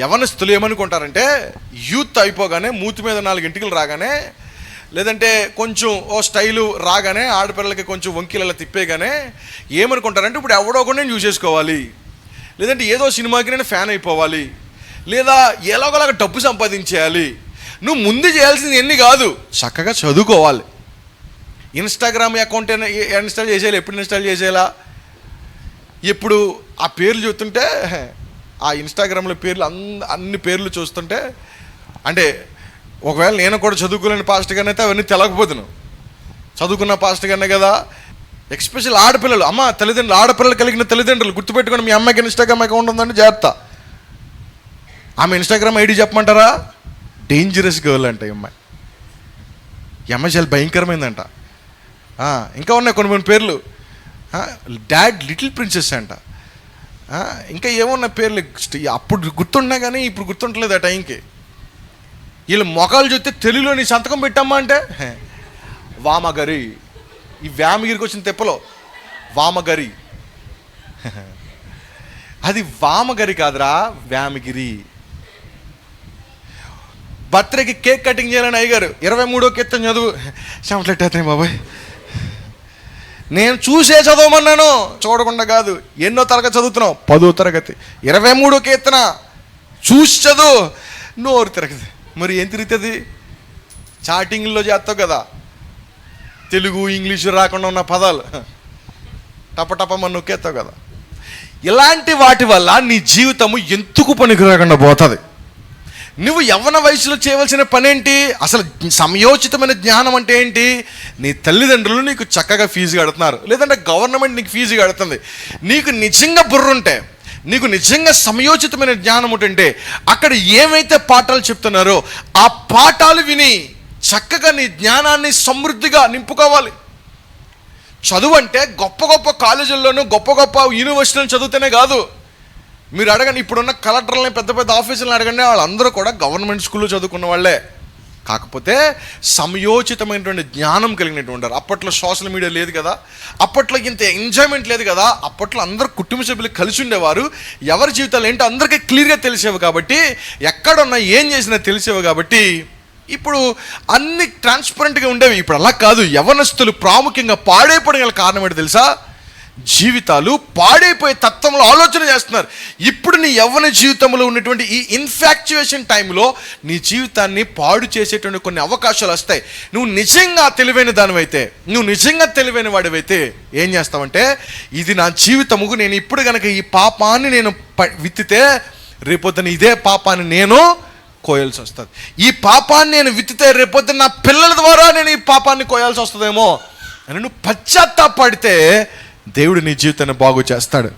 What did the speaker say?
యవనస్తులు ఏమనుకుంటారంటే యూత్ అయిపోగానే మూతి మీద 4 ఎంటికలు రాగానే, లేదంటే కొంచెం ఓ స్టైలు రాగానే, ఆడపిల్లలకి కొంచెం వంకీలలో తిప్పేగానే ఏమనుకుంటారంటే ఇప్పుడు ఎవడో కూడా నేను చూసేసుకోవాలి, లేదంటే ఏదో సినిమాకి నేను ఫ్యాన్ అయిపోవాలి, లేదా ఎలాగోలాగా డబ్బు సంపాదించేయాలి. నువ్వు ముందు చేయాల్సింది ఎన్ని కాదు, చక్కగా చదువుకోవాలి. ఇన్స్టాగ్రామ్ అకౌంట్ ఇన్స్టాల్ చేసేయాలి. ఎప్పుడు ఇన్స్టాల్ చేసేయాలా? ఎప్పుడు ఆ పేర్లు చూస్తుంటే, ఆ ఇన్స్టాగ్రామ్లో పేర్లు అన్ని పేర్లు చూస్తుంటే, అంటే ఒకవేళ నేను కూడా చదువుకోలేని పాస్టర్ గానే అయితే అవన్నీ తెలకపోతున్నాను, చదువుకున్న పాస్టర్ గానే కదా. ఎక్స్పెషల్ ఆడపిల్లలు, అమ్మ తల్లిదండ్రులు, ఆడపిల్లలు కలిగిన తల్లిదండ్రులు గుర్తుపెట్టుకొని, మీ అమ్మాయికి ఇన్స్టాగ్రామ్ అకౌంట్ ఉందంటే జాగ్రత్త. ఆమె ఇన్స్టాగ్రామ్ ఐడి చెప్పమంటారా? డేంజరస్ గర్ల్ అంట ఈ అమ్మాయి. ఈ అమ్మాయి చాలా భయంకరమైందంట. ఇంకా ఉన్నాయి కొన్ని పేర్లు. డాడ్ లిటిల్ ప్రిన్సెస్ అంట. ఇంకా ఏమన్నా పేర్లు అప్పుడు గుర్తున్నా కానీ ఇప్పుడు గుర్తుంటలేదు ఆ టైంకి. వీళ్ళు మొఖాలు చూస్తే తెలుగులో నీ సంతకం పెట్టమ్మా అంటే వామగరి. ఈ వ్యామగిరికి వచ్చిన తెప్పలో వామగరి. అది వామగరి కాదురా, వ్యామగిరి. బర్త్డేకి కేక్ కటింగ్ చేయాలని అయ్యగారు 23వ కీర్తన చదువు. చెమటలెట్టేస్తాయి బాబాయ్. నేను చూసే చదవమన్నాను, చూడకుండా కాదు. ఎన్నో తరగతి చదువుతున్నావు? 10వ తరగతి. 23వ కీర్తన చూసి చదువు. నోరు తిరగదు. మరి ఏం తిరుగుతుంది? చాటింగ్లో చేస్తావు కదా, తెలుగు ఇంగ్లీషు రాకుండా ఉన్న పదాలు టపటప నొక్కేస్తావు కదా. ఇలాంటి వాటి వల్ల నీ జీవితము ఎందుకు పనికి రాకుండా పోతుంది. నువ్వు యవ్వన వయసులో చేయవలసిన పని ఏంటి? అసలు సమయోచితమైన జ్ఞానం అంటే ఏంటి? నీ తల్లిదండ్రులు నీకు చక్కగా ఫీజు కడుతున్నారు, లేదంటే గవర్నమెంట్ నీకు ఫీజు కడుతుంది. నీకు నిజంగా బుర్ర ఉంటే, నీకు నిజంగా సమయోచితమైన జ్ఞానం ఉంటే, అక్కడ ఏమైతే పాఠాలు చెప్తున్నారో ఆ పాఠాలు విని చక్కగా నీ జ్ఞానాన్ని సమృద్ధిగా నింపుకోవాలి. చదువు అంటే గొప్ప గొప్ప కాలేజీల్లోనూ గొప్ప గొప్ప యూనివర్సిటీలను చదివితేనే కాదు. మీరు అడగండి, ఇప్పుడున్న కలెక్టర్లని, పెద్ద పెద్ద ఆఫీసులను అడగండి, వాళ్ళందరూ కూడా గవర్నమెంట్ స్కూల్లో చదువుకున్న వాళ్ళే. కాకపోతే సమయోచితమైనటువంటి జ్ఞానం కలిగినటువంటి వారు. అప్పట్లో సోషల్ మీడియా లేదు కదా, అప్పట్లో ఇంత ఎంజాయ్మెంట్ లేదు కదా. అప్పట్లో అందరూ కుటుంబ సభ్యులు కలిసి ఉండేవారు. ఎవరి జీవితాలు ఏంటో అందరికీ క్లియర్గా తెలిసేవి కాబట్టి, ఎక్కడున్నా ఏం చేసినా తెలిసేవి కాబట్టి ఇప్పుడు అన్ని ట్రాన్స్పరెంట్గా ఉండేవి. ఇప్పుడు అలా కాదు. యవనస్తులు ప్రాముఖ్యంగా పాడైపోవడం గల కారణం ఏంటో తెలుసా? జీవితాలు పాడైపోయే తత్వంలో ఆలోచన చేస్తున్నారు. ఇప్పుడు నీ యవ్వన జీవితంలో ఉన్నటువంటి ఈ ఇన్ఫాక్చుయేషన్ టైంలో నీ జీవితాన్ని పాడు చేసేటువంటి కొన్ని అవకాశాలు వస్తాయి. నువ్వు నిజంగా తెలివైన దానివైతే, నువ్వు నిజంగా తెలివైన వాడివైతే ఏం చేస్తావంటే, ఇది నా జీవితము, నేను ఇప్పుడు కనుక ఈ పాపాన్ని నేను విత్తితే రేపొద్దున ఇదే పాపాన్ని నేను కోయాల్సి వస్తుంది. ఈ పాపాన్ని నేను విత్తితే రేపొద్దున నా పిల్లల ద్వారా నేను ఈ పాపాన్ని కోయాల్సి వస్తుందేమో అని నువ్వు పశ్చాత్తాపడితే దేవుడు నీ జీవితాన్ని బాగు చేస్తాడు.